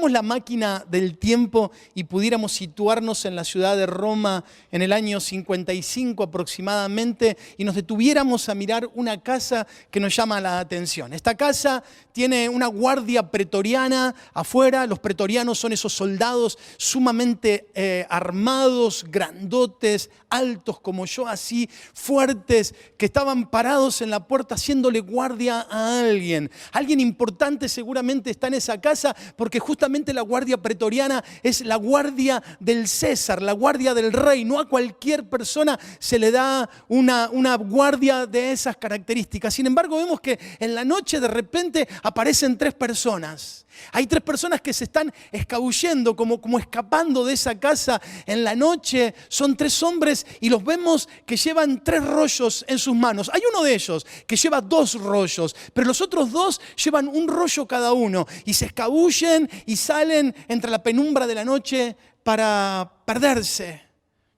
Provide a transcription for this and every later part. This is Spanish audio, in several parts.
tuviéramos la máquina del tiempo y pudiéramos situarnos en la ciudad de Roma en el año 55 aproximadamente y nos detuviéramos a mirar una casa que nos llama la atención. Esta casa tiene una guardia pretoriana afuera. Los pretorianos son esos soldados sumamente armados, grandotes, altos como yo, así fuertes, que estaban parados en la puerta haciéndole guardia a alguien. Alguien importante seguramente está en esa casa porque justamente la guardia pretoriana es la guardia del César, la guardia del rey. No a cualquier persona se le da una guardia de esas características. Sin embargo, vemos que en la noche de repente aparecen 3 personas. Hay 3 personas que se están escabullendo, como escapando de esa casa en la noche. Son 3 hombres y los vemos que llevan 3 rollos en sus manos. Hay uno de ellos que lleva 2 rollos, pero los otros 2 llevan un rollo cada uno y se escabullen y salen entre la penumbra de la noche para perderse,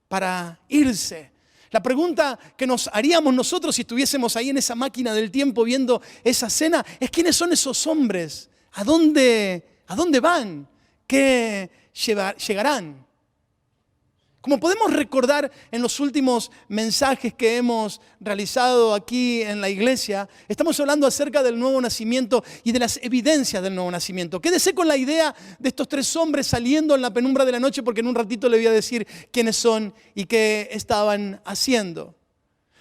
para irse. La pregunta que nos haríamos nosotros si estuviésemos ahí en esa máquina del tiempo viendo esa escena es: ¿quiénes son esos hombres? ¿A dónde van? ¿Qué llegarán? Como podemos recordar en los últimos mensajes que hemos realizado aquí en la iglesia, estamos hablando acerca del nuevo nacimiento y de las evidencias del nuevo nacimiento. Quédese con la idea de estos 3 hombres saliendo en la penumbra de la noche, porque en un ratito le voy a decir quiénes son y qué estaban haciendo.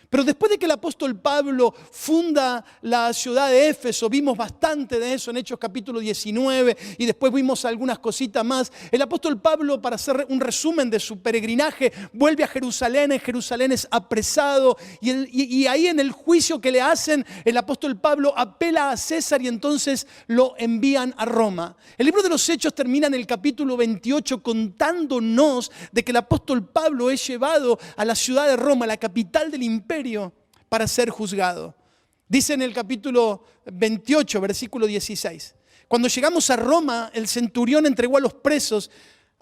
Pero después de que el apóstol Pablo funda la ciudad de Éfeso, vimos bastante de eso en Hechos capítulo 19 y después vimos algunas cositas más. El apóstol Pablo, para hacer un resumen de su peregrinaje, vuelve a Jerusalén. En Jerusalén es apresado y ahí en el juicio que le hacen, el apóstol Pablo apela a César y entonces lo envían a Roma. El libro de los Hechos termina en el capítulo 28 contándonos de que el apóstol Pablo es llevado a la ciudad de Roma, la capital del imperio, para ser juzgado. Dice en el capítulo 28, versículo 16: cuando llegamos a Roma, el centurión entregó a los presos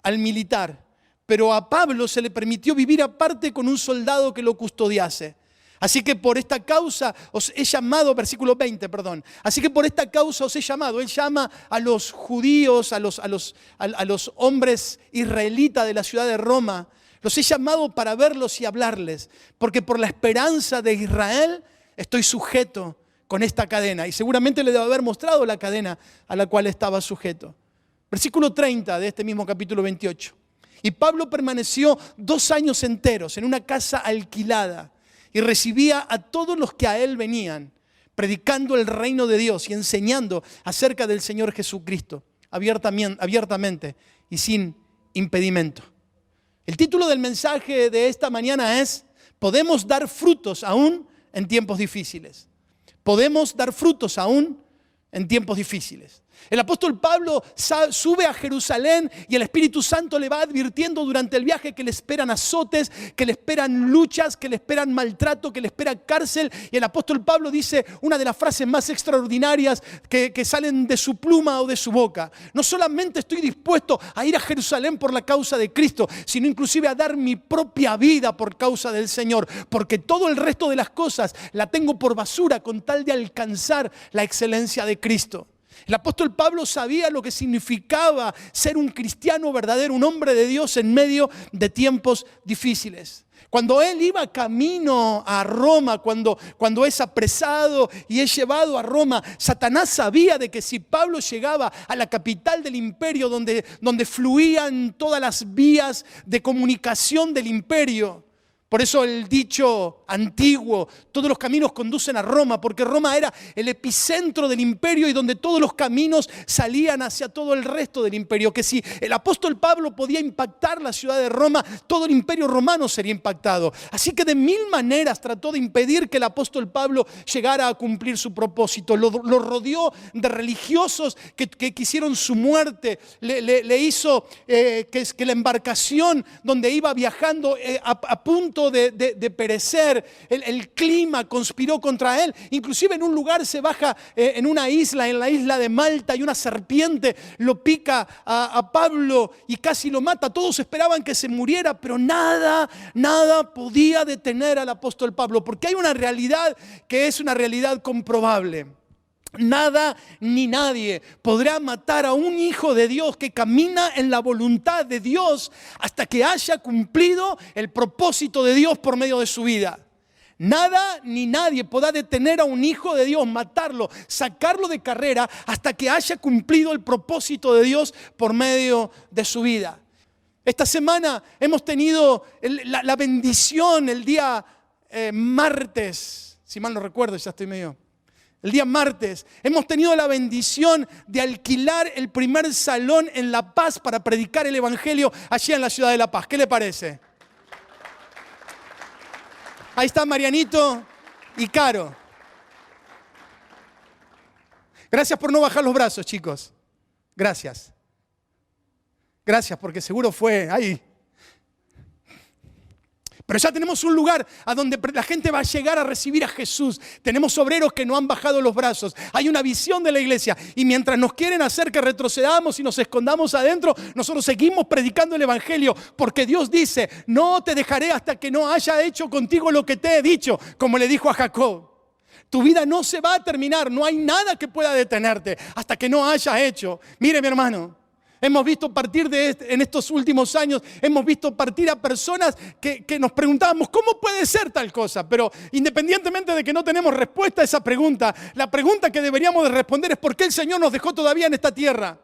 al militar, pero a Pablo se le permitió vivir aparte con un soldado que lo custodiase. Así que por esta causa os he llamado, versículo 20, perdón. Así que por esta causa os he llamado. Él llama a los judíos, a los hombres israelitas de la ciudad de Roma. Los he llamado para verlos y hablarles, porque por la esperanza de Israel estoy sujeto con esta cadena. Y seguramente le debo haber mostrado la cadena a la cual estaba sujeto. Versículo 30 de este mismo capítulo 28. Y Pablo permaneció 2 años enteros en una casa alquilada y recibía a todos los que a él venían, predicando el reino de Dios y enseñando acerca del Señor Jesucristo, abiertamente y sin impedimento. El título del mensaje de esta mañana es: podemos dar frutos aún en tiempos difíciles. Podemos dar frutos aún en tiempos difíciles. El apóstol Pablo sube a Jerusalén y el Espíritu Santo le va advirtiendo durante el viaje que le esperan azotes, que le esperan luchas, que le esperan maltrato, que le espera cárcel. Y el apóstol Pablo dice una de las frases más extraordinarias que salen de su pluma o de su boca: no solamente estoy dispuesto a ir a Jerusalén por la causa de Cristo, sino inclusive a dar mi propia vida por causa del Señor, porque todo el resto de las cosas la tengo por basura con tal de alcanzar la excelencia de Cristo. El apóstol Pablo sabía lo que significaba ser un cristiano verdadero, un hombre de Dios en medio de tiempos difíciles. Cuando él iba camino a Roma, cuando es apresado y es llevado a Roma, Satanás sabía de que si Pablo llegaba a la capital del imperio, donde fluían todas las vías de comunicación del imperio, por eso el dicho antiguo: todos los caminos conducen a Roma, porque Roma era el epicentro del imperio y donde todos los caminos salían hacia todo el resto del imperio. Que si el apóstol Pablo podía impactar la ciudad de Roma, todo el imperio romano sería impactado. Así que de 1000 maneras trató de impedir que el apóstol Pablo llegara a cumplir su propósito. Lo rodeó de religiosos que quisieron su muerte. Le hizo que la embarcación donde iba viajando a punto de perecer. El clima conspiró contra él. Inclusive en un lugar se baja en una isla, en la isla de Malta, y una serpiente lo pica a Pablo y casi lo mata. Todos esperaban que se muriera, pero nada podía detener al apóstol Pablo, porque hay una realidad que es una realidad comprobable. Nada ni nadie podrá matar a un hijo de Dios que camina en la voluntad de Dios hasta que haya cumplido el propósito de Dios por medio de su vida. Nada ni nadie podrá detener a un hijo de Dios, matarlo, sacarlo de carrera hasta que haya cumplido el propósito de Dios por medio de su vida. Esta semana hemos tenido la bendición el día martes, si mal no recuerdo, ya estoy medio... El día martes hemos tenido la bendición de alquilar el primer salón en La Paz para predicar el evangelio allí en la ciudad de La Paz. ¿Qué le parece? Ahí está Marianito y Caro. Gracias por no bajar los brazos, chicos. Gracias. Gracias, porque seguro fue ahí. Pero ya tenemos un lugar a donde la gente va a llegar a recibir a Jesús. Tenemos obreros que no han bajado los brazos. Hay una visión de la iglesia. Y mientras nos quieren hacer que retrocedamos y nos escondamos adentro, nosotros seguimos predicando el evangelio. Porque Dios dice, no te dejaré hasta que no haya hecho contigo lo que te he dicho. Como le dijo a Jacob. Tu vida no se va a terminar. No hay nada que pueda detenerte hasta que no haya hecho. Mire, mi hermano. Hemos visto partir en estos últimos años, hemos visto partir a personas que nos preguntábamos, ¿cómo puede ser tal cosa? Pero independientemente de que no tenemos respuesta a esa pregunta, la pregunta que deberíamos de responder es ¿por qué el Señor nos dejó todavía en esta tierra?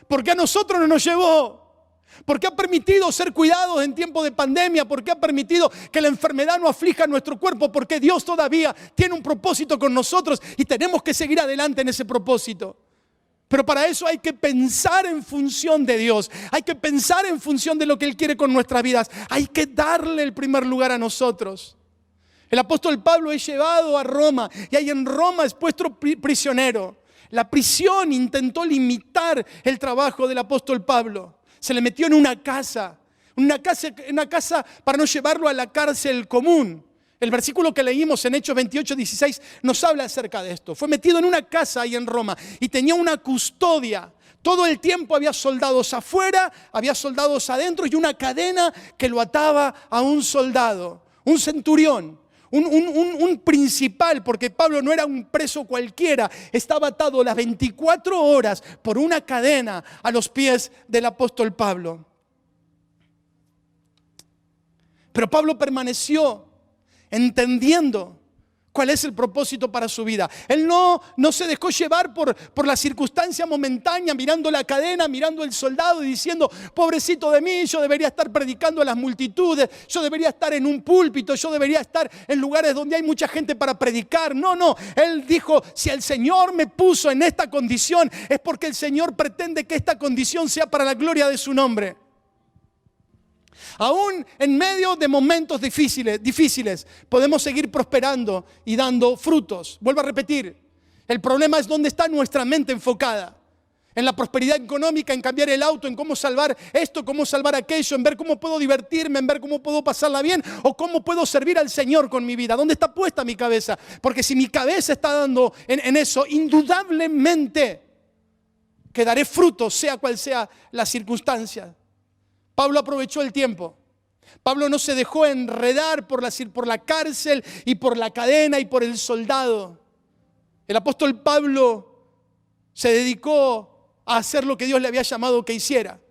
¿Por qué a nosotros no nos llevó? ¿Por qué ha permitido ser cuidados en tiempo de pandemia? ¿Por qué ha permitido que la enfermedad no aflija nuestro cuerpo? Porque Dios todavía tiene un propósito con nosotros y tenemos que seguir adelante en ese propósito. Pero para eso hay que pensar en función de Dios. Hay que pensar en función de lo que Él quiere con nuestras vidas. Hay que darle el primer lugar a nosotros. El apóstol Pablo es llevado a Roma y ahí en Roma es puesto prisionero. La prisión intentó limitar el trabajo del apóstol Pablo. Se le metió en una casa para no llevarlo a la cárcel común. El versículo que leímos en Hechos 28:16 nos habla acerca de esto. Fue metido en una casa ahí en Roma y tenía una custodia. Todo el tiempo había soldados afuera, había soldados adentro y una cadena que lo ataba a un soldado, un centurión, un principal, porque Pablo no era un preso cualquiera, estaba atado las 24 horas por una cadena a los pies del apóstol Pablo. Pero Pablo permaneció entendiendo cuál es el propósito para su vida. Él no se dejó llevar por la circunstancia momentánea, mirando la cadena, mirando el soldado y diciendo, pobrecito de mí, yo debería estar predicando a las multitudes, yo debería estar en un púlpito, yo debería estar en lugares donde hay mucha gente para predicar. No, él dijo, si el Señor me puso en esta condición, es porque el Señor pretende que esta condición sea para la gloria de su nombre. Aún en medio de momentos difíciles, podemos seguir prosperando y dando frutos. Vuelvo a repetir, el problema es dónde está nuestra mente enfocada. En la prosperidad económica, en cambiar el auto, en cómo salvar esto, cómo salvar aquello, en ver cómo puedo divertirme, en ver cómo puedo pasarla bien o cómo puedo servir al Señor con mi vida. ¿Dónde está puesta mi cabeza? Porque si mi cabeza está dando en eso, indudablemente que daré frutos, sea cual sea la circunstancia. Pablo aprovechó el tiempo. Pablo no se dejó enredar por la cárcel y por la cadena y por el soldado. El apóstol Pablo se dedicó a hacer lo que Dios le había llamado que hiciera.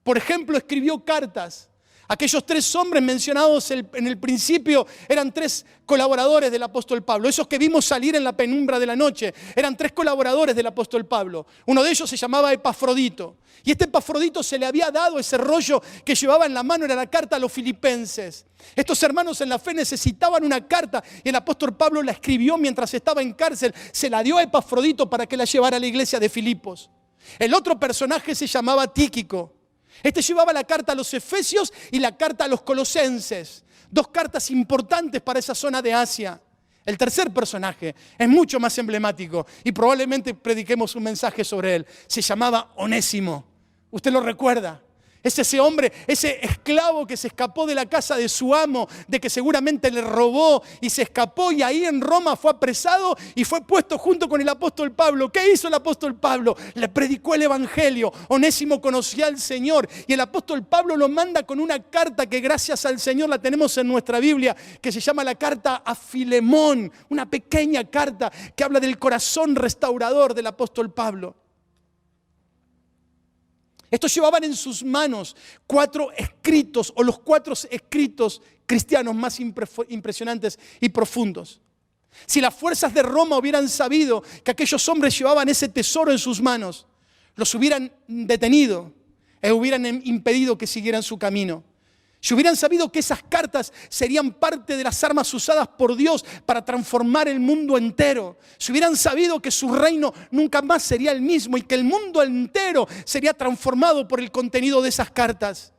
Por ejemplo, escribió cartas. Aquellos 3 hombres mencionados en el principio eran 3 colaboradores del apóstol Pablo. Esos que vimos salir en la penumbra de la noche eran 3 colaboradores del apóstol Pablo. Uno de ellos se llamaba Epafrodito. Y este Epafrodito se le había dado ese rollo que llevaba en la mano, era la carta a los filipenses. Estos hermanos en la fe necesitaban una carta y el apóstol Pablo la escribió mientras estaba en cárcel. Se la dio a Epafrodito para que la llevara a la iglesia de Filipos. El otro personaje se llamaba Tíquico. Este llevaba la carta a los Efesios y la carta a los Colosenses. 2 cartas importantes para esa zona de Asia. El tercer personaje es mucho más emblemático y probablemente prediquemos un mensaje sobre él. Se llamaba Onésimo. ¿Usted lo recuerda? Es ese hombre, ese esclavo que se escapó de la casa de su amo, de que seguramente le robó y se escapó, y ahí en Roma fue apresado y fue puesto junto con el apóstol Pablo. ¿Qué hizo el apóstol Pablo? Le predicó el evangelio. Onésimo conocía al Señor y el apóstol Pablo lo manda con una carta que gracias al Señor la tenemos en nuestra Biblia, que se llama la carta a Filemón, una pequeña carta que habla del corazón restaurador del apóstol Pablo. Estos llevaban en sus manos 4 escritos, o los 4 escritos cristianos más impresionantes y profundos. Si las fuerzas de Roma hubieran sabido que aquellos hombres llevaban ese tesoro en sus manos, los hubieran detenido e hubieran impedido que siguieran su camino. Si hubieran sabido que esas cartas serían parte de las armas usadas por Dios para transformar el mundo entero, si hubieran sabido que su reino nunca más sería el mismo y que el mundo entero sería transformado por el contenido de esas cartas,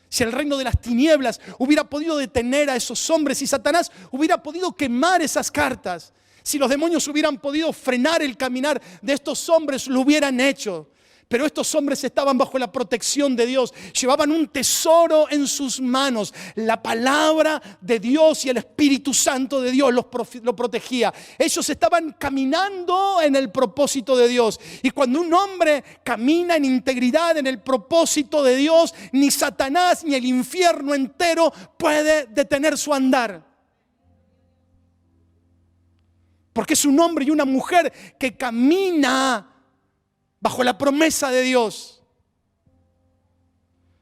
si el reino de las tinieblas hubiera podido detener a esos hombres y Satanás hubiera podido quemar esas cartas, si los demonios hubieran podido frenar el caminar de estos hombres, lo hubieran hecho. Pero estos hombres estaban bajo la protección de Dios, llevaban un tesoro en sus manos, la palabra de Dios y el Espíritu Santo de Dios lo protegía. Ellos estaban caminando en el propósito de Dios. Y cuando un hombre camina en integridad en el propósito de Dios, ni Satanás ni el infierno entero puede detener su andar. Porque es un hombre y una mujer que camina bajo la promesa de Dios.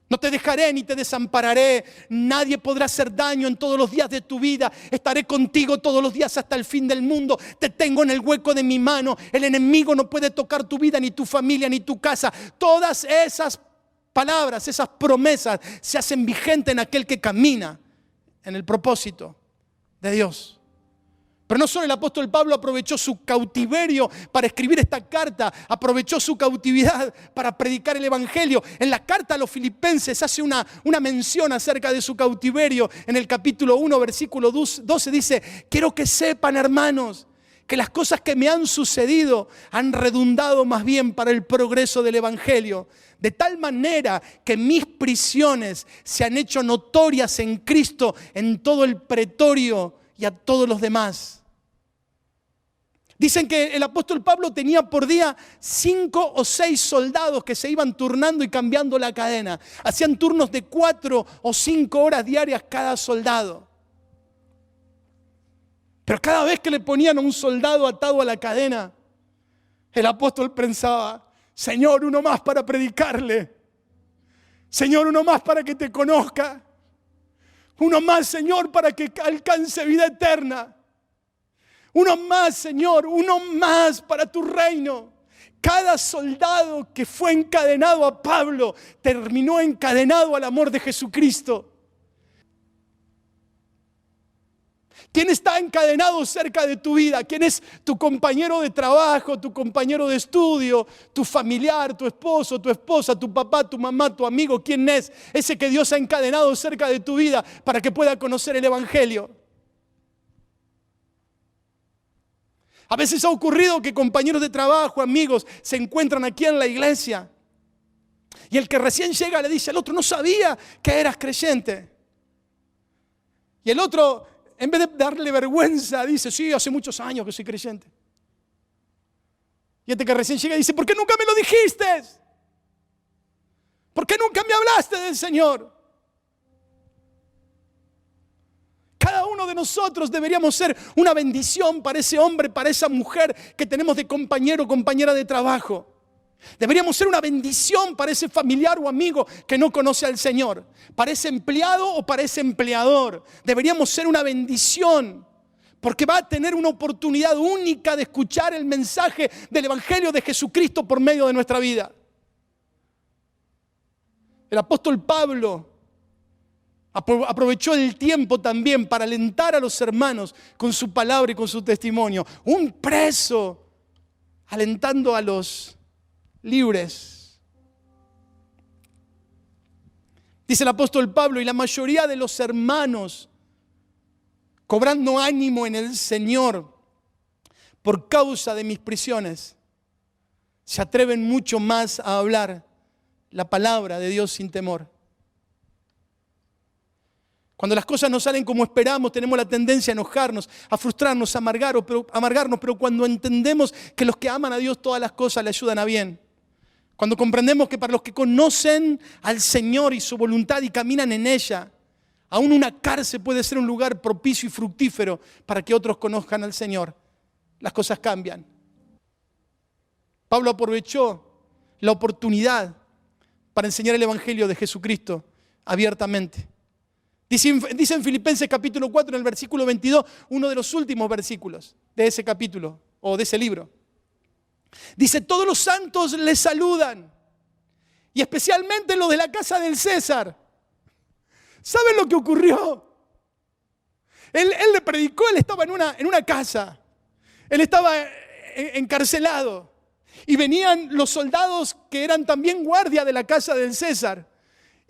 No te dejaré ni te desampararé. Nadie podrá hacer daño en todos los días de tu vida. Estaré contigo todos los días hasta el fin del mundo. Te tengo en el hueco de mi mano. El enemigo no puede tocar tu vida, ni tu familia, ni tu casa. Todas esas palabras, esas promesas se hacen vigentes en aquel que camina en el propósito de Dios. Pero no solo el apóstol Pablo aprovechó su cautiverio para escribir esta carta, aprovechó su cautividad para predicar el evangelio. En la carta a los filipenses hace una mención acerca de su cautiverio. En el capítulo 1, versículo 12 dice: quiero que sepan, hermanos, que las cosas que me han sucedido han redundado más bien para el progreso del evangelio. De tal manera que mis prisiones se han hecho notorias en Cristo en todo el pretorio y a todos los demás. Dicen que el apóstol Pablo tenía por día 5 o 6 soldados que se iban turnando y cambiando la cadena. Hacían turnos de 4 o 5 horas diarias cada soldado. Pero cada vez que le ponían a un soldado atado a la cadena, el apóstol pensaba: Señor, uno más para predicarle. Señor, uno más para que te conozca. Uno más, Señor, para que alcance vida eterna. Uno más, Señor, uno más para tu reino. Cada soldado que fue encadenado a Pablo terminó encadenado al amor de Jesucristo. ¿Quién está encadenado cerca de tu vida? ¿Quién es tu compañero de trabajo, tu compañero de estudio, tu familiar, tu esposo, tu esposa, tu papá, tu mamá, tu amigo? ¿Quién es ese que Dios ha encadenado cerca de tu vida para que pueda conocer el evangelio? A veces ha ocurrido que compañeros de trabajo, amigos, se encuentran aquí en la iglesia y el que recién llega le dice al otro: no sabía que eras creyente. Y el otro, en vez de darle vergüenza, dice: sí, hace muchos años que soy creyente. Y este que recién llega dice: ¿por qué nunca me lo dijiste? ¿Por qué nunca me hablaste del Señor? Cada uno de nosotros deberíamos ser una bendición para ese hombre, para esa mujer que tenemos de compañero o compañera de trabajo. Deberíamos ser una bendición para ese familiar o amigo que no conoce al Señor, para ese empleado o para ese empleador. Deberíamos ser una bendición porque va a tener una oportunidad única de escuchar el mensaje del Evangelio de Jesucristo por medio de nuestra vida. El apóstol Pablo aprovechó el tiempo también para alentar a los hermanos con su palabra y con su testimonio. Un preso alentando a los libres. Dice el apóstol Pablo: y la mayoría de los hermanos, cobrando ánimo en el Señor por causa de mis prisiones, se atreven mucho más a hablar la palabra de Dios sin temor. Cuando las cosas no salen como esperamos, tenemos la tendencia a enojarnos, a frustrarnos, a amargarnos, pero cuando entendemos que los que aman a Dios todas las cosas le ayudan a bien, cuando comprendemos que para los que conocen al Señor y su voluntad y caminan en ella, aún una cárcel puede ser un lugar propicio y fructífero para que otros conozcan al Señor, las cosas cambian. Pablo aprovechó la oportunidad para enseñar el Evangelio de Jesucristo abiertamente. Dice en Filipenses capítulo 4, en el versículo 22, uno de los últimos versículos de ese capítulo o de ese libro. Dice, todos los santos les saludan, y especialmente los de la casa del César. ¿Saben lo que ocurrió? Él le predicó, él estaba en una casa, él estaba encarcelado, y venían los soldados que eran también guardia de la casa del César,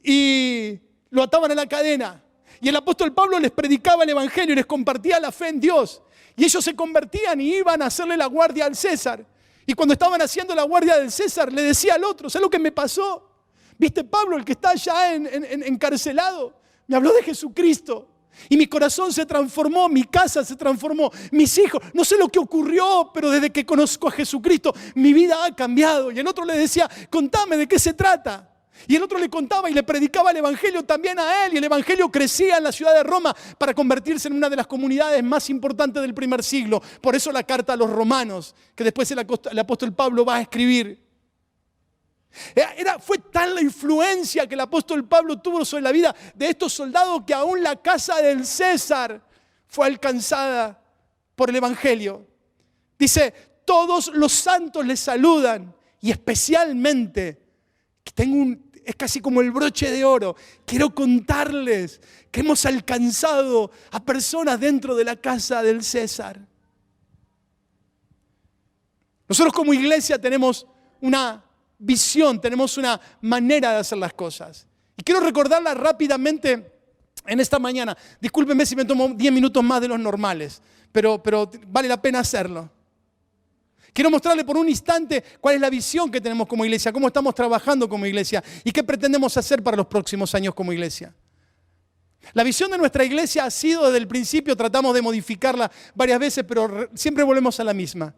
y lo ataban a la cadena. Y el apóstol Pablo les predicaba el Evangelio y les compartía la fe en Dios. Y ellos se convertían y iban a hacerle la guardia al César. Y cuando estaban haciendo la guardia del César, le decía al otro, ¿sabes lo que me pasó? ¿Viste Pablo, el que está allá encarcelado? Me habló de Jesucristo. Y mi corazón se transformó, mi casa se transformó, mis hijos. No sé lo que ocurrió, pero desde que conozco a Jesucristo, mi vida ha cambiado. Y el otro le decía, contame de qué se trata. Y el otro le contaba y le predicaba el Evangelio también a él. Y el Evangelio crecía en la ciudad de Roma para convertirse en una de las comunidades más importantes del primer siglo. Por eso la carta a los romanos, que después el apóstol Pablo va a escribir. Fue tal la influencia que el apóstol Pablo tuvo sobre la vida de estos soldados que aún la casa del César fue alcanzada por el Evangelio. Dice, todos los santos les saludan, y especialmente, es casi como el broche de oro, quiero contarles que hemos alcanzado a personas dentro de la casa del César. Nosotros como iglesia tenemos una visión, tenemos una manera de hacer las cosas. Y quiero recordarla rápidamente en esta mañana. Discúlpenme si me tomo 10 minutos más de los normales, pero vale la pena hacerlo. Quiero mostrarle por un instante cuál es la visión que tenemos como iglesia, cómo estamos trabajando como iglesia y qué pretendemos hacer para los próximos años como iglesia. La visión de nuestra iglesia ha sido desde el principio, tratamos de modificarla varias veces, pero siempre volvemos a la misma.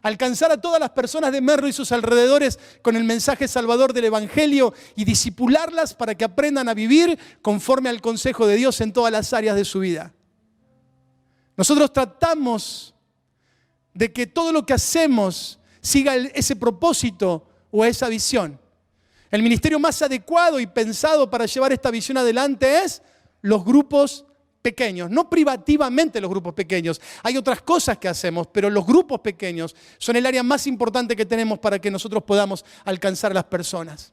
Alcanzar a todas las personas de Merlo y sus alrededores con el mensaje salvador del Evangelio y disipularlas para que aprendan a vivir conforme al consejo de Dios en todas las áreas de su vida. Nosotros tratamos de que todo lo que hacemos siga ese propósito o esa visión. El ministerio más adecuado y pensado para llevar esta visión adelante es los grupos pequeños, no privativamente los grupos pequeños. Hay otras cosas que hacemos, pero los grupos pequeños son el área más importante que tenemos para que nosotros podamos alcanzar a las personas.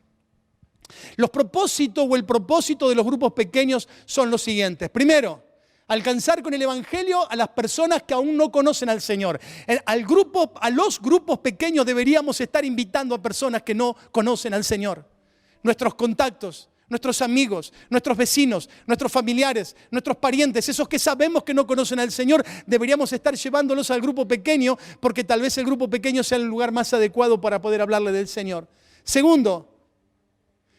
Los propósitos o el propósito de los grupos pequeños son los siguientes. Primero, alcanzar con el Evangelio a las personas que aún no conocen al Señor. A los grupos pequeños deberíamos estar invitando a personas que no conocen al Señor. Nuestros contactos, nuestros amigos, nuestros vecinos, nuestros familiares, nuestros parientes, esos que sabemos que no conocen al Señor, deberíamos estar llevándolos al grupo pequeño porque tal vez el grupo pequeño sea el lugar más adecuado para poder hablarle del Señor. Segundo,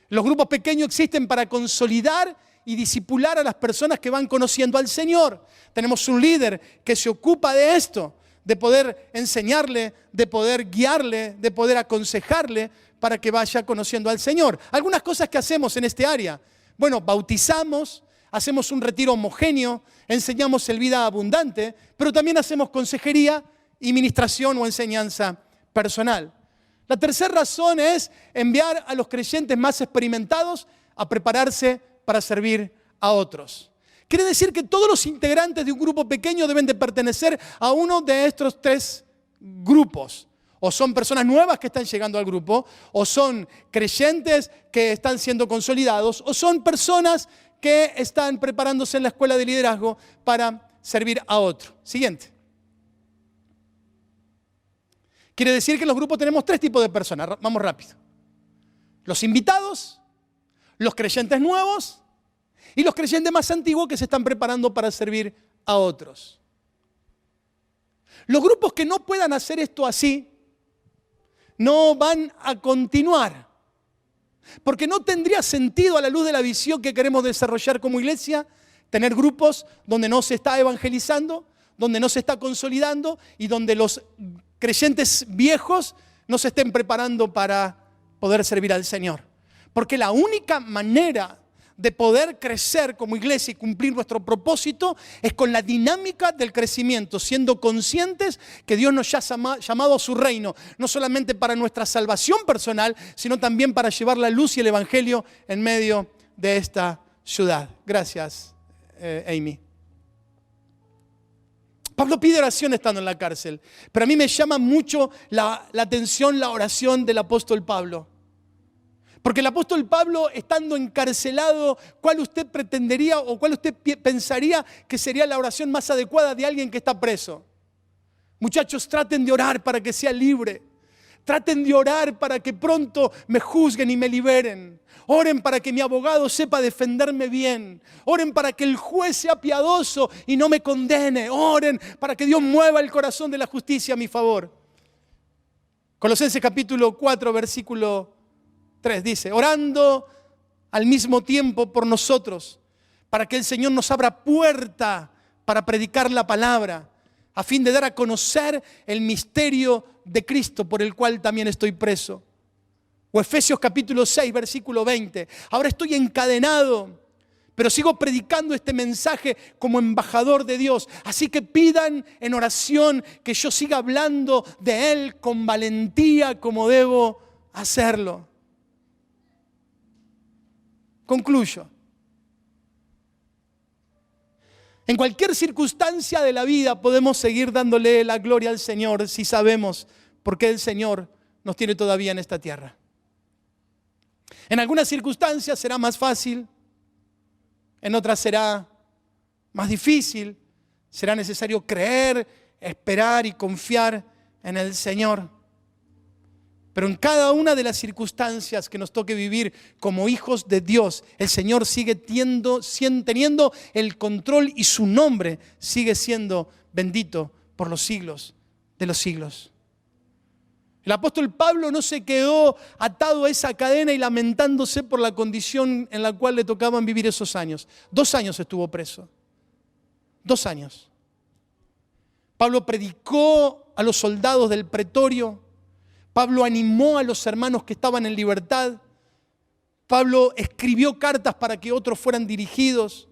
los grupos pequeños existen para consolidar y disipular a las personas que van conociendo al Señor. Tenemos un líder que se ocupa de esto, de poder enseñarle, de poder guiarle, de poder aconsejarle para que vaya conociendo al Señor. Algunas cosas que hacemos en este área. Bueno, bautizamos, hacemos un retiro homogéneo, enseñamos el vida abundante, pero también hacemos consejería y ministración o enseñanza personal. La tercera razón es enviar a los creyentes más experimentados a prepararse para servir a otros. Quiere decir que todos los integrantes de un grupo pequeño deben de pertenecer a uno de estos tres grupos. O son personas nuevas que están llegando al grupo, o son creyentes que están siendo consolidados, o son personas que están preparándose en la escuela de liderazgo para servir a otro. Siguiente. Quiere decir que en los grupos tenemos tres tipos de personas. Vamos rápido. Los invitados, los creyentes nuevos y los creyentes más antiguos que se están preparando para servir a otros. Los grupos que no puedan hacer esto así no van a continuar. Porque no tendría sentido, a la luz de la visión que queremos desarrollar como iglesia, tener grupos donde no se está evangelizando, donde no se está consolidando y donde los creyentes viejos no se estén preparando para poder servir al Señor. Porque la única manera de poder crecer como iglesia y cumplir nuestro propósito es con la dinámica del crecimiento, siendo conscientes que Dios nos ha llamado a su reino, no solamente para nuestra salvación personal, sino también para llevar la luz y el evangelio en medio de esta ciudad. Gracias, Amy. Pablo pide oración estando en la cárcel, pero a mí me llama mucho la atención la oración del apóstol Pablo. Porque el apóstol Pablo, estando encarcelado, ¿cuál usted pretendería o cuál usted pensaría que sería la oración más adecuada de alguien que está preso? Muchachos, traten de orar para que sea libre. Traten de orar para que pronto me juzguen y me liberen. Oren para que mi abogado sepa defenderme bien. Oren para que el juez sea piadoso y no me condene. Oren para que Dios mueva el corazón de la justicia a mi favor. Colosenses capítulo 4, versículo 3 dice: orando al mismo tiempo por nosotros, para que el Señor nos abra puerta para predicar la palabra, a fin de dar a conocer el misterio de Cristo, por el cual también estoy preso. O Efesios capítulo 6, versículo 20. Ahora estoy encadenado, pero sigo predicando este mensaje como embajador de Dios. Así que pidan en oración que yo siga hablando de Él con valentía como debo hacerlo. Concluyo. En cualquier circunstancia de la vida podemos seguir dándole la gloria al Señor si sabemos por qué el Señor nos tiene todavía en esta tierra. En algunas circunstancias será más fácil, en otras será más difícil. Será necesario creer, esperar y confiar en el Señor. Pero en cada una de las circunstancias que nos toque vivir como hijos de Dios, el Señor sigue teniendo el control y su nombre sigue siendo bendito por los siglos de los siglos. El apóstol Pablo no se quedó atado a esa cadena y lamentándose por la condición en la cual le tocaban vivir esos años. 2 años estuvo preso. 2 años. Pablo predicó a los soldados del pretorio. Pablo animó a los hermanos que estaban en libertad. Pablo escribió cartas para que otros fueran dirigidos.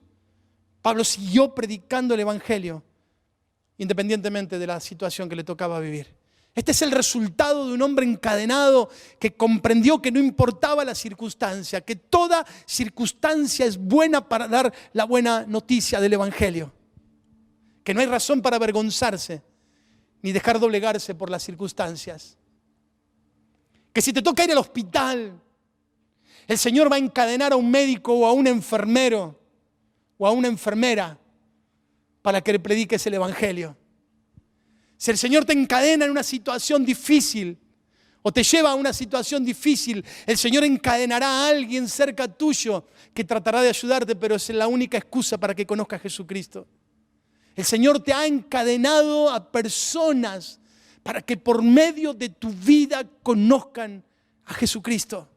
Pablo siguió predicando el evangelio, independientemente de la situación que le tocaba vivir. Este es el resultado de un hombre encadenado que comprendió que no importaba la circunstancia, que toda circunstancia es buena para dar la buena noticia del evangelio. Que no hay razón para avergonzarse ni dejar doblegarse por las circunstancias. Que si te toca ir al hospital, el Señor va a encadenar a un médico o a un enfermero o a una enfermera para que le prediques el evangelio. Si el Señor te encadena en una situación difícil o te lleva a una situación difícil, el Señor encadenará a alguien cerca tuyo que tratará de ayudarte, pero es la única excusa para que conozcas a Jesucristo. El Señor te ha encadenado a personas para que por medio de tu vida conozcan a Jesucristo.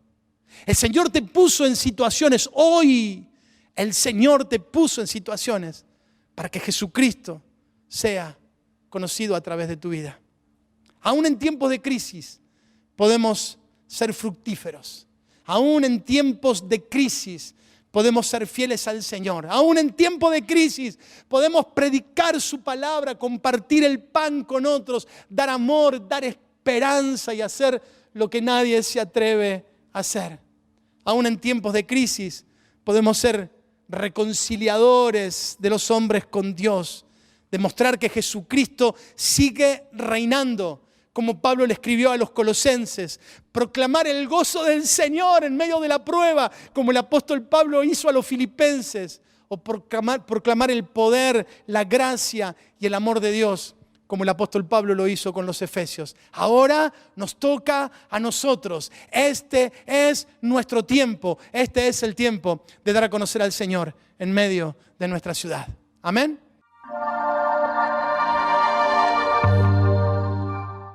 El Señor te puso en situaciones, hoy el Señor te puso en situaciones para que Jesucristo sea conocido a través de tu vida. Aún en tiempos de crisis podemos ser fructíferos. Aún en tiempos de crisis podemos ser fieles al Señor. Aún en tiempos de crisis podemos predicar su palabra, compartir el pan con otros, dar amor, dar esperanza y hacer lo que nadie se atreve a hacer. Aún en tiempos de crisis podemos ser reconciliadores de los hombres con Dios. Demostrar que Jesucristo sigue reinando, como Pablo le escribió a los colosenses. Proclamar el gozo del Señor en medio de la prueba, como el apóstol Pablo hizo a los filipenses. O proclamar el poder, la gracia y el amor de Dios, como el apóstol Pablo lo hizo con los efesios. Ahora nos toca a nosotros. Este es nuestro tiempo. Este es el tiempo de dar a conocer al Señor en medio de nuestra ciudad. Amén.